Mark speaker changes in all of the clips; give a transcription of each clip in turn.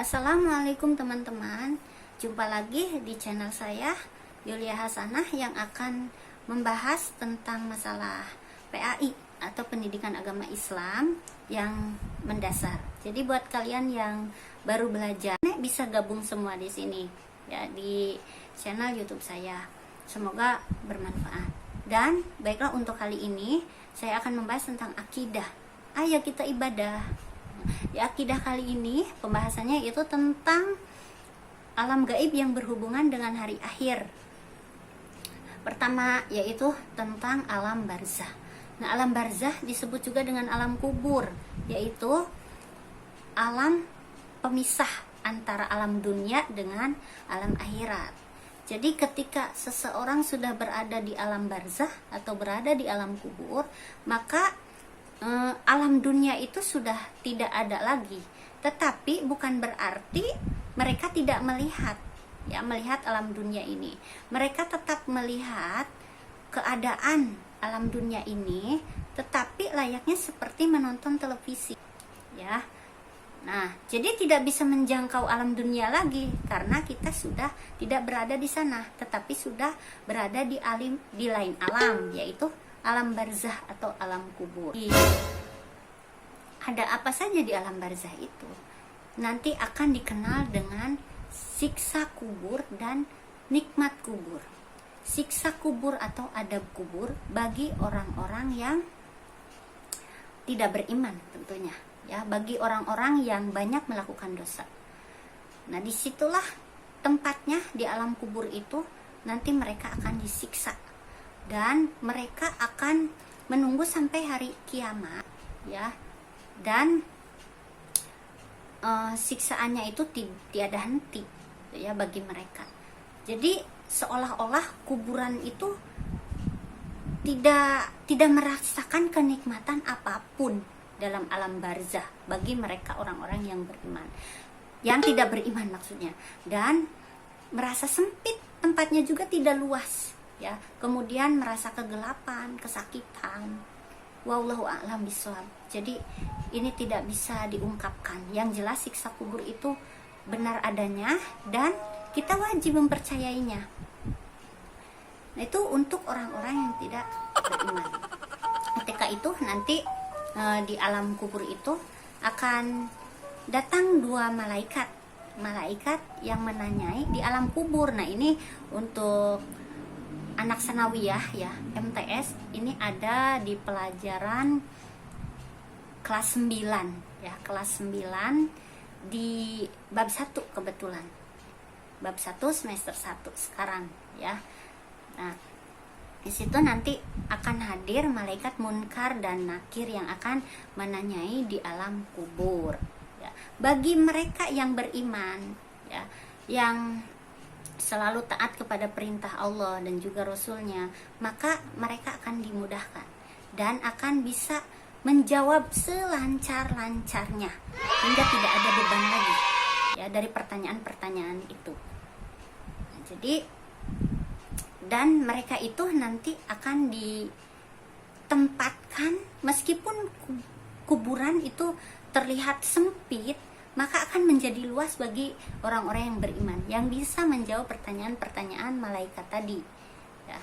Speaker 1: Assalamualaikum teman-teman. Jumpa lagi di channel saya Yulia Hasanah yang akan membahas tentang masalah PAI atau Pendidikan Agama Islam yang mendasar. Jadi buat kalian yang baru belajar bisa gabung semua di sini ya, di channel YouTube saya. Semoga bermanfaat. Dan baiklah, untuk kali ini saya akan membahas tentang akidah. Ayo kita ibadah. Di akidah kali ini pembahasannya itu tentang alam gaib yang berhubungan dengan hari akhir. Pertama yaitu tentang alam barzah. Nah, alam barzah disebut juga dengan alam kubur, yaitu alam pemisah antara alam dunia dengan alam akhirat. Jadi ketika seseorang sudah berada di alam barzah atau berada di alam kubur, maka alam dunia itu sudah tidak ada lagi. Tetapi bukan berarti mereka tidak melihat alam dunia ini. Mereka tetap melihat keadaan alam dunia ini, tetapi layaknya seperti menonton televisi ya. Nah, jadi tidak bisa menjangkau alam dunia lagi karena kita sudah tidak berada di sana, tetapi sudah berada di lain alam, yaitu alam barzah atau alam kubur. Ada apa saja di alam barzah itu? Nanti akan dikenal dengan siksa kubur dan nikmat kubur. Siksa kubur atau adab kubur bagi orang-orang yang tidak beriman tentunya, ya, bagi orang-orang yang banyak melakukan dosa. Nah, disitulah tempatnya di alam kubur itu. Nanti mereka akan disiksa dan mereka akan menunggu sampai hari kiamat, ya. Dan siksaannya itu tiada henti, ya, bagi mereka. Jadi seolah-olah kuburan itu tidak merasakan kenikmatan apapun dalam alam barzah bagi mereka orang-orang yang beriman, yang tidak beriman maksudnya, dan merasa sempit, tempatnya juga tidak luas, ya. Kemudian merasa kegelapan, kesakitan. Wallahu a'lam bishawab. Jadi ini tidak bisa diungkapkan. Yang jelas siksa kubur itu benar adanya dan kita wajib mempercayainya. Nah, itu untuk orang-orang yang tidak beriman. Ketika itu nanti di alam kubur itu akan datang dua malaikat yang menanyai di alam kubur. Nah, ini untuk anak sanawiyah, ya, MTS, ini ada di pelajaran kelas 9, ya, kelas 9 di bab 1 kebetulan. Bab 1 semester 1 sekarang, ya. Nah, di situ nanti akan hadir malaikat munkar dan nakir yang akan menanyai di alam kubur, ya. Bagi mereka yang beriman, ya, yang selalu taat kepada perintah Allah dan juga Rasulnya, maka mereka akan dimudahkan dan akan bisa menjawab selancar-lancarnya hingga tidak ada beban lagi, ya, dari pertanyaan-pertanyaan itu. Nah, jadi dan mereka itu nanti akan ditempatkan, meskipun kuburan itu terlihat sempit, maka akan menjadi luas bagi orang-orang yang beriman yang bisa menjawab pertanyaan-pertanyaan malaikat tadi, ya.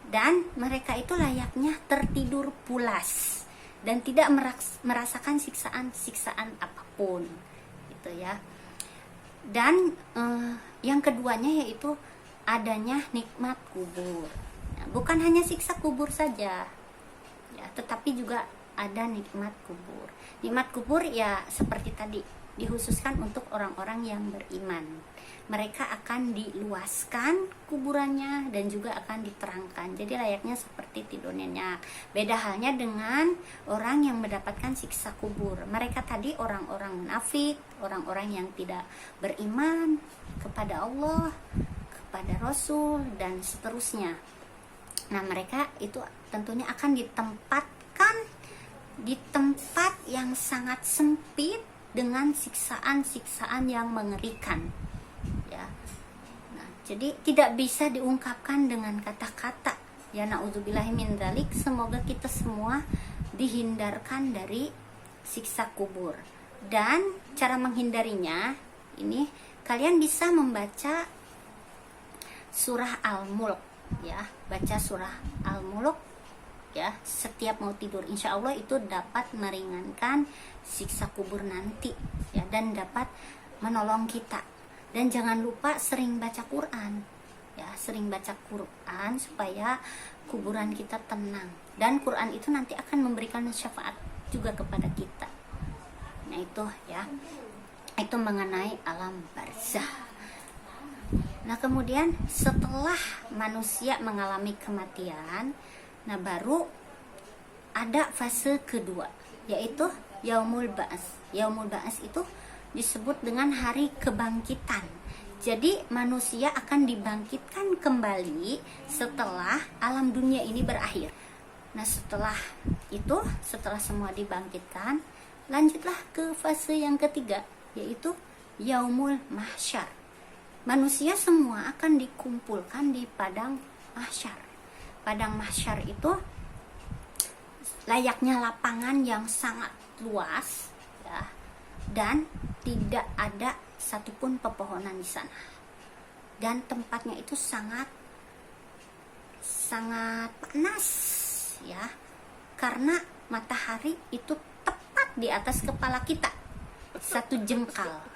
Speaker 1: Dan mereka itu layaknya tertidur pulas dan tidak merasakan siksaan apapun, gitu ya. Dan yang keduanya yaitu adanya nikmat kubur. Nah, bukan hanya siksa kubur saja, ya, tetapi juga ada nikmat kubur. Nikmat kubur ya seperti tadi, dikhususkan untuk orang-orang yang beriman. Mereka akan diluaskan kuburannya dan juga akan diterangkan. Jadi layaknya seperti tidur nyenyak. Beda halnya dengan orang yang mendapatkan siksa kubur. Mereka tadi orang-orang munafik, orang-orang yang tidak beriman kepada Allah, kepada Rasul, dan seterusnya. Nah, mereka itu tentunya akan ditempatkan di tempat yang sangat sempit dengan siksaan-siksaan yang mengerikan, ya. Nah, jadi tidak bisa diungkapkan dengan kata-kata, ya. Na'udzubillahi min dzalik. Semoga kita semua dihindarkan dari siksa kubur. Dan cara menghindarinya ini kalian bisa membaca surah Al-Mulk ya, baca surah Al-Mulk ya setiap mau tidur. Insya Allah itu dapat meringankan siksa kubur nanti ya, dan dapat menolong kita. Dan jangan lupa sering baca Quran ya, sering baca Quran supaya kuburan kita tenang, dan Quran itu nanti akan memberikan syafaat juga kepada kita. Nah itu ya, itu mengenai alam barzah. Nah kemudian setelah manusia mengalami kematian, nah baru ada fase kedua, yaitu Yaumul Ba'ats. Yaumul Ba'ats itu disebut dengan hari kebangkitan. Jadi manusia akan dibangkitkan kembali setelah alam dunia ini berakhir. Nah setelah itu, setelah semua dibangkitkan, lanjutlah ke fase yang ketiga, yaitu Yaumul Mahsyar. Manusia semua akan dikumpulkan di padang mahsyar. Padang mahsyar itu layaknya lapangan yang sangat luas ya, dan tidak ada satupun pepohonan di sana. Dan tempatnya itu sangat panas ya, karena matahari itu tepat di atas kepala kita, 1 jengkal.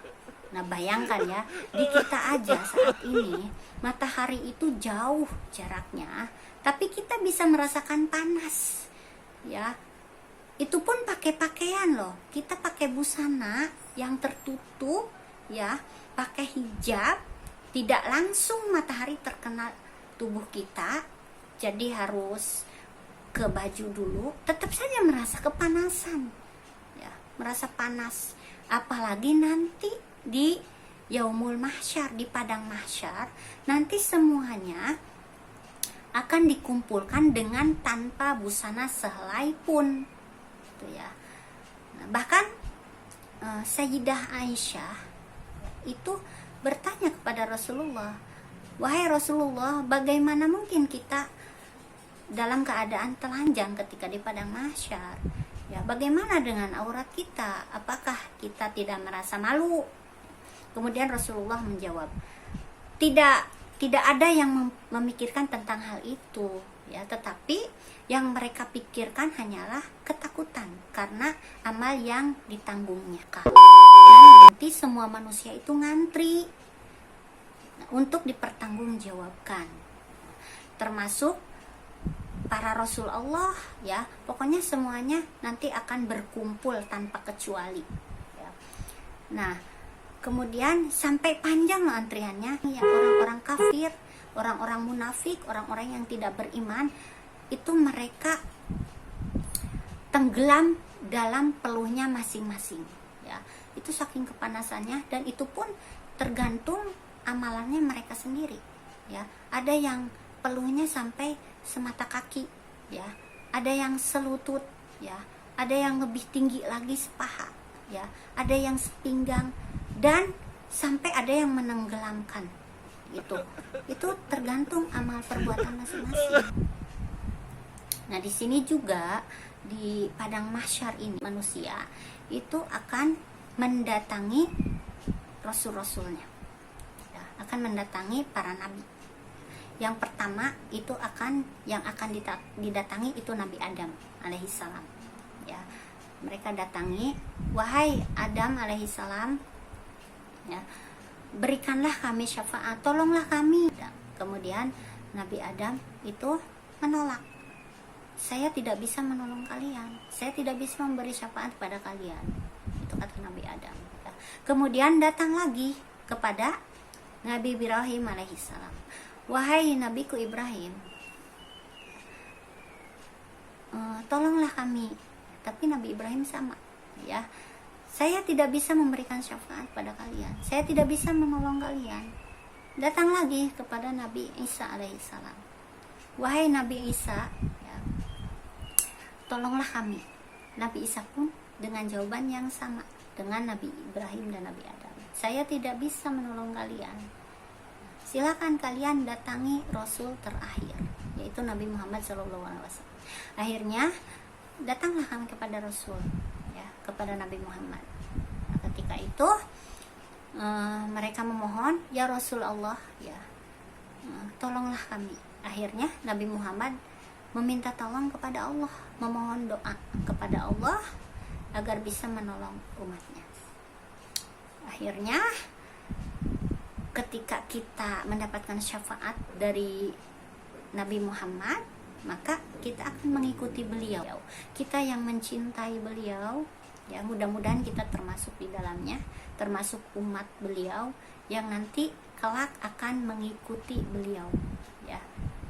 Speaker 1: Nah bayangkan ya, di kita aja saat ini matahari itu jauh jaraknya, tapi kita bisa merasakan panas ya. Itu pun pakai pakaian loh, kita pakai busana yang tertutup ya, pakai hijab, tidak langsung matahari terkena tubuh kita, jadi harus ke baju dulu, tetap saja merasa kepanasan ya, merasa panas. Apalagi nanti di Yaumul Mahsyar, di padang mahsyar, nanti semuanya akan dikumpulkan dengan tanpa busana sehelai pun gitu ya. Nah, bahkan Sayyidah Aisyah itu bertanya kepada Rasulullah, wahai Rasulullah, bagaimana mungkin kita dalam keadaan telanjang ketika di padang mahsyar ya, bagaimana dengan aurat kita, apakah kita tidak merasa malu? Kemudian Rasulullah menjawab, tidak ada yang memikirkan tentang hal itu ya, tetapi yang mereka pikirkan hanyalah ketakutan karena amal yang ditanggungnya. Dan nanti semua manusia itu ngantri untuk dipertanggungjawabkan, termasuk para Rasul Allah ya, pokoknya semuanya nanti akan berkumpul tanpa kecuali ya. Nah kemudian sampai panjang loh antriannya ya, orang-orang kafir, orang-orang munafik, orang-orang yang tidak beriman, itu mereka tenggelam dalam peluhnya masing-masing ya. Itu saking kepanasannya, dan itu pun tergantung amalannya mereka sendiri ya. Ada yang peluhnya sampai semata kaki ya, ada yang selutut ya, ada yang lebih tinggi lagi sepaha ya, ada yang sepinggang, dan sampai ada yang menenggelamkan. Itu tergantung amal perbuatan masing-masing. Nah di sini juga di padang mahsyar ini manusia itu akan mendatangi rasul-rasulnya ya, akan mendatangi para nabi. Yang pertama itu yang akan didatangi itu Nabi Adam alaihissalam ya. Mereka datangi, wahai Adam alaihissalam ya, berikanlah kami syafaat, tolonglah kami. Kemudian Nabi Adam itu menolak, saya tidak bisa menolong kalian, saya tidak bisa memberi syafaat pada kalian, itu kata Nabi Adam ya. Kemudian datang lagi kepada Nabi Ibrahim alaihissalam, wahai nabiku Ibrahim, tolonglah kami. Tapi Nabi Ibrahim sama ya, saya tidak bisa memberikan syafaat pada kalian, saya tidak bisa menolong kalian. Datang lagi kepada Nabi Isa alaihissalam, wahai Nabi Isa ya, tolonglah kami. Nabi Isa pun dengan jawaban yang sama dengan Nabi Ibrahim dan Nabi Adam, saya tidak bisa menolong kalian, silakan kalian datangi Rasul terakhir, yaitu Nabi Muhammad SAW. Akhirnya datanglah kami kepada Rasul ya, kepada Nabi Muhammad. Nah, ketika itu mereka memohon, ya Rasulullah, ya tolonglah kami. Akhirnya Nabi Muhammad meminta tolong kepada Allah, memohon doa kepada Allah agar bisa menolong umatnya. Akhirnya ketika kita mendapatkan syafaat dari Nabi Muhammad, maka kita akan mengikuti beliau. Kita yang mencintai beliau, ya mudah-mudahan kita termasuk di dalamnya, termasuk umat beliau yang nanti kelak akan mengikuti beliau, ya,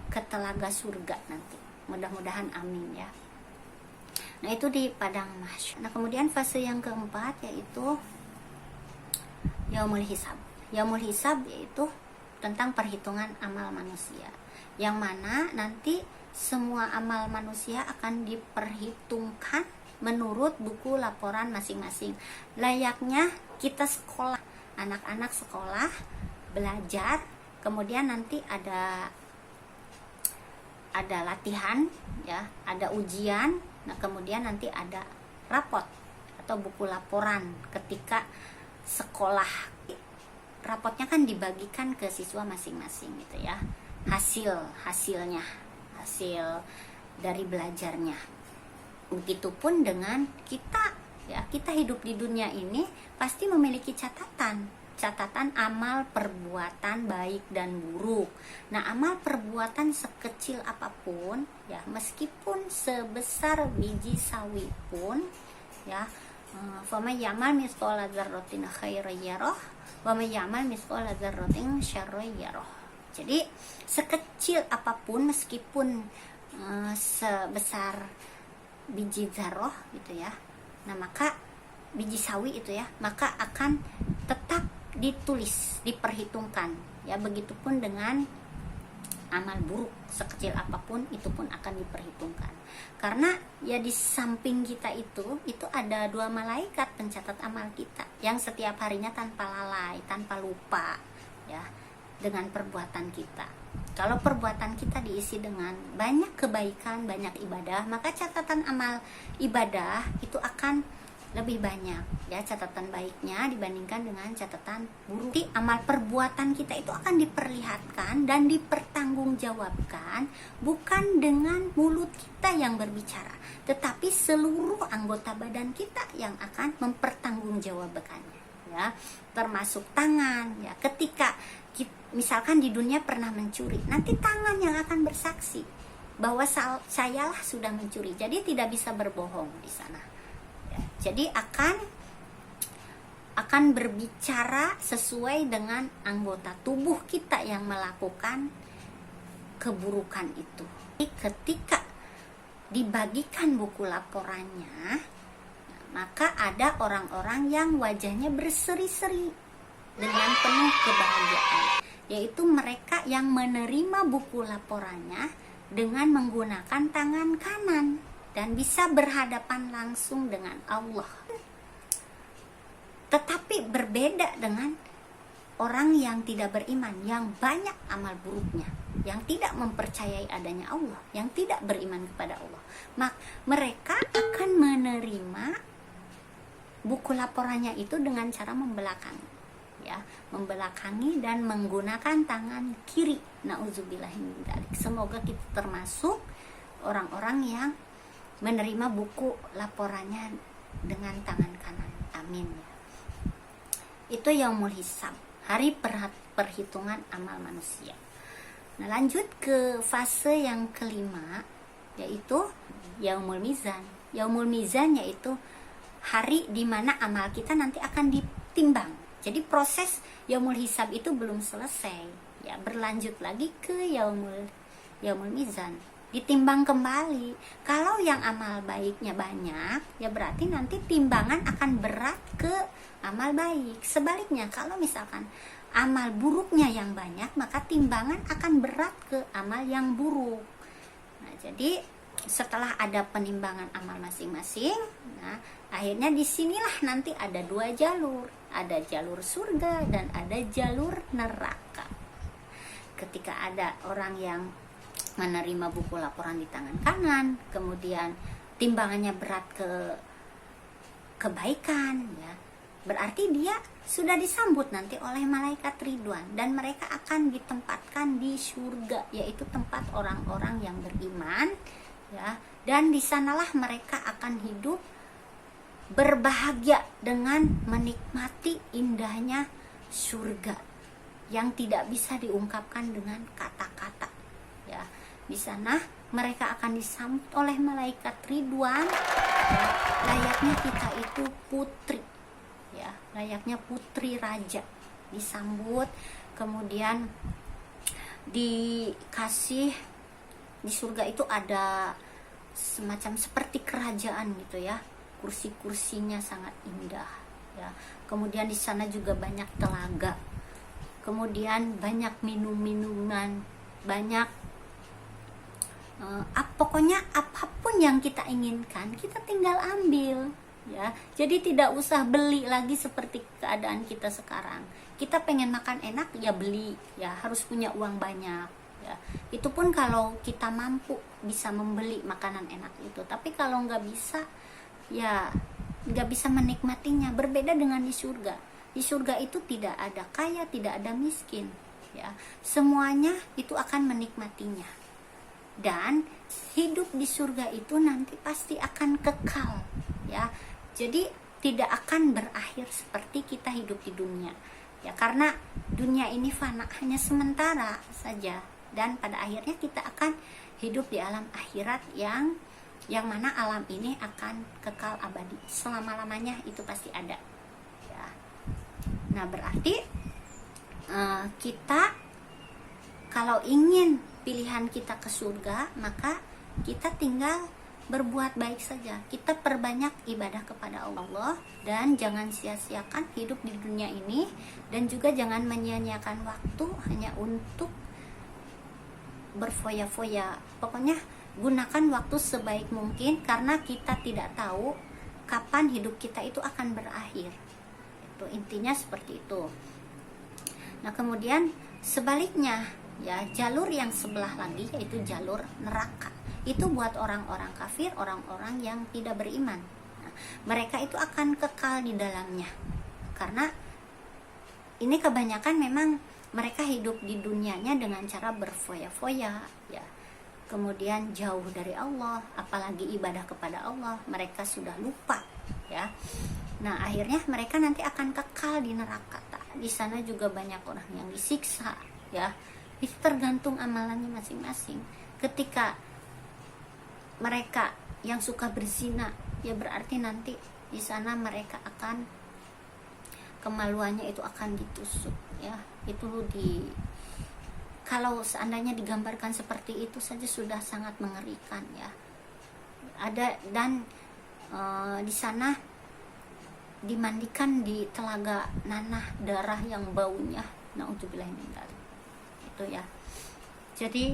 Speaker 1: ke telaga surga nanti. Mudah-mudahan amin, ya. Nah, itu di padang mahsyar. Nah, kemudian fase yang keempat yaitu yaumul hisab. Yaumul hisab yaitu tentang perhitungan amal manusia, yang mana nanti semua amal manusia akan diperhitungkan menurut buku laporan masing-masing. Layaknya kita sekolah, anak-anak sekolah belajar, kemudian nanti ada latihan, ya, ada ujian. Nah, kemudian nanti ada rapot atau buku laporan ketika sekolah. Rapotnya kan dibagikan ke siswa masing-masing gitu, ya. Hasil dari belajarnya. Begitupun dengan kita, ya, kita hidup di dunia ini pasti memiliki catatan amal perbuatan baik dan buruk. Nah, amal perbuatan sekecil apapun, ya, meskipun sebesar biji sawi pun, ya, faman ya'mal mithqala dzarratin khairan yarah wa may ya'mal mithqala dzarratin syarran yarah. Jadi sekecil apapun, meskipun sebesar biji zarroh gitu, ya, nah maka biji sawi itu, ya, maka akan tetap ditulis, diperhitungkan, ya. Begitupun dengan amal buruk sekecil apapun, itu pun akan diperhitungkan. Karena ya di samping kita itu ada 2 malaikat pencatat amal kita yang setiap harinya tanpa lalai, tanpa lupa, ya, dengan perbuatan kita. Kalau perbuatan kita diisi dengan banyak kebaikan, banyak ibadah, maka catatan amal ibadah itu akan lebih banyak, ya, catatan baiknya dibandingkan dengan catatan buruk. Jadi amal perbuatan kita itu akan diperlihatkan dan dipertanggungjawabkan bukan dengan mulut kita yang berbicara, tetapi seluruh anggota badan kita yang akan mempertanggungjawabkannya, ya, termasuk tangan, ya. Ketika misalkan di dunia pernah mencuri, nanti tangan yang akan bersaksi bahwa sayalah sudah mencuri, jadi tidak bisa berbohong di sana. Jadi akan berbicara sesuai dengan anggota tubuh kita yang melakukan keburukan itu. Jadi ketika dibagikan buku laporannya, maka ada orang-orang yang wajahnya berseri-seri dengan penuh kebahagiaan, yaitu mereka yang menerima buku laporannya dengan menggunakan tangan kanan dan bisa berhadapan langsung dengan Allah. Tetapi berbeda dengan orang yang tidak beriman, yang banyak amal buruknya, yang tidak mempercayai adanya Allah, yang tidak beriman kepada Allah. Mereka akan menerima buku laporannya itu dengan cara membelakangi, ya, membelakangi dan menggunakan tangan kiri. Nauzubillahi min dzalik. Semoga kita termasuk orang-orang yang menerima buku laporannya dengan tangan kanan. Amin, ya. Itu yaumul hisab, hari perhitungan amal manusia. Nah, lanjut ke fase yang kelima, yaitu yaumul mizan. Yaumul mizan yaitu hari di mana amal kita nanti akan ditimbang. Jadi proses yaumul hisab itu belum selesai, ya, berlanjut lagi ke yaumul mizan. Ditimbang kembali. Kalau yang amal baiknya banyak, ya berarti nanti timbangan akan berat ke amal baik. Sebaliknya, kalau misalkan amal buruknya yang banyak, maka timbangan akan berat ke amal yang buruk. Nah, jadi setelah ada penimbangan amal masing-masing, nah akhirnya disinilah nanti ada 2 jalur, ada jalur surga dan ada jalur neraka. Ketika ada orang yang menerima buku laporan di tangan kanan, kemudian timbangannya berat ke kebaikan, ya, berarti dia sudah disambut nanti oleh malaikat Ridwan, dan mereka akan ditempatkan di surga, yaitu tempat orang-orang yang beriman, ya. Dan di sanalah mereka akan hidup berbahagia dengan menikmati indahnya surga yang tidak bisa diungkapkan dengan kata-kata, ya. Di sana mereka akan disambut oleh malaikat Ridwan, ya. Layaknya kita itu putri, ya, layaknya putri raja, disambut, kemudian dikasih, di surga itu ada semacam seperti kerajaan gitu ya, kursi-kursinya sangat indah, ya. Kemudian di sana juga banyak telaga, kemudian banyak minum-minuman, banyak pokoknya apapun yang kita inginkan kita tinggal ambil, ya. Jadi tidak usah beli lagi seperti keadaan kita sekarang. Kita pengen makan enak ya beli, ya, harus punya uang banyak, ya. Itu pun kalau kita mampu bisa membeli makanan enak itu. Tapi kalau nggak bisa, ya nggak bisa menikmatinya. Berbeda dengan di surga. Di surga itu tidak ada kaya, tidak ada miskin, ya. Semuanya itu akan menikmatinya. Dan hidup di surga itu nanti pasti akan kekal, ya. Jadi tidak akan berakhir seperti kita hidup di dunia, ya, karena dunia ini fana, hanya sementara saja, dan pada akhirnya kita akan hidup di alam akhirat yang mana alam ini akan kekal abadi, selama-lamanya itu pasti ada, ya. Nah, berarti kita kalau ingin pilihan kita ke surga, maka kita tinggal berbuat baik saja. Kita perbanyak ibadah kepada Allah, dan jangan sia-siakan hidup di dunia ini, dan juga jangan menyia-nyiakan waktu hanya untuk berfoya-foya. Pokoknya gunakan waktu sebaik mungkin, karena kita tidak tahu kapan hidup kita itu akan berakhir. Itu intinya seperti itu. Nah, kemudian sebaliknya, ya, jalur yang sebelah lagi yaitu jalur neraka. Itu buat orang-orang kafir, orang-orang yang tidak beriman. Nah, mereka itu akan kekal di dalamnya. Karena ini kebanyakan memang mereka hidup di dunianya dengan cara berfoya-foya, ya. Kemudian jauh dari Allah, apalagi ibadah kepada Allah, mereka sudah lupa, ya. Nah, akhirnya mereka nanti akan kekal di neraka. Di sana juga banyak orang yang disiksa, ya. Itu tergantung amalannya masing-masing. Ketika mereka yang suka berzina, ya berarti nanti di sana mereka akan, kemaluannya itu akan ditusuk, ya. Itu kalau seandainya digambarkan seperti itu saja sudah sangat mengerikan, ya. Ada, dan di sana dimandikan di telaga nanah darah yang baunya, naudzubillah min dzalik. Itu, ya. Jadi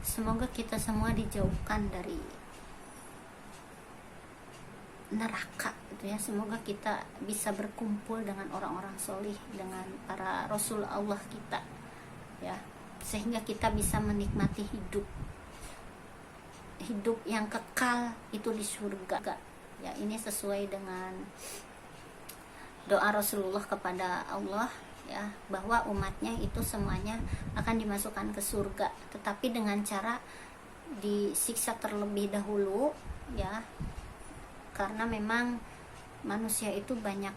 Speaker 1: semoga kita semua dijauhkan dari neraka, gitu ya. Semoga kita bisa berkumpul dengan orang-orang solih, dengan para rasul Allah kita, ya, sehingga kita bisa menikmati hidup yang kekal itu di surga, ya. Ini sesuai dengan doa Rasulullah kepada Allah, ya, bahwa umatnya itu semuanya akan dimasukkan ke surga, tetapi dengan cara disiksa terlebih dahulu, ya, karena memang manusia itu banyak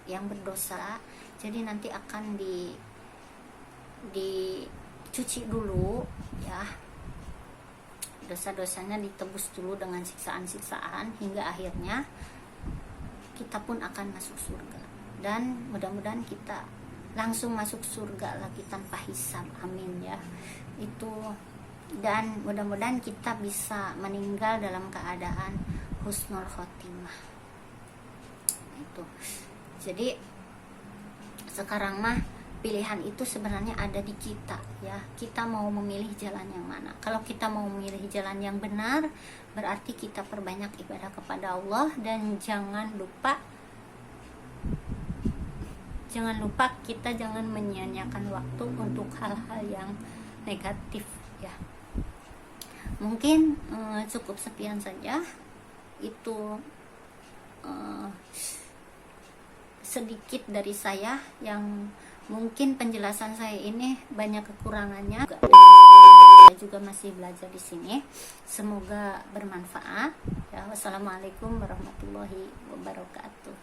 Speaker 1: yang berdosa. Jadi nanti akan dicuci dulu, ya, dosa-dosanya ditebus dulu dengan siksaan-siksaan, hingga akhirnya kita pun akan masuk surga. Dan mudah-mudahan kita langsung masuk surga lagi tanpa hisab, amin, ya. Itu, dan mudah-mudahan kita bisa meninggal dalam keadaan husnul khotimah. Itu. Jadi sekarang mah pilihan itu sebenarnya ada di kita, ya. Kita mau memilih jalan yang mana. Kalau kita mau memilih jalan yang benar, berarti kita perbanyak ibadah kepada Allah, dan jangan lupa kita jangan menyia-nyiakan waktu untuk hal-hal yang negatif, ya. Mungkin cukup sekian saja. Itu sedikit dari saya yang mungkin penjelasan saya ini banyak kekurangannya. Saya juga masih belajar di sini. Semoga bermanfaat. Ya, wassalamualaikum warahmatullahi wabarakatuh.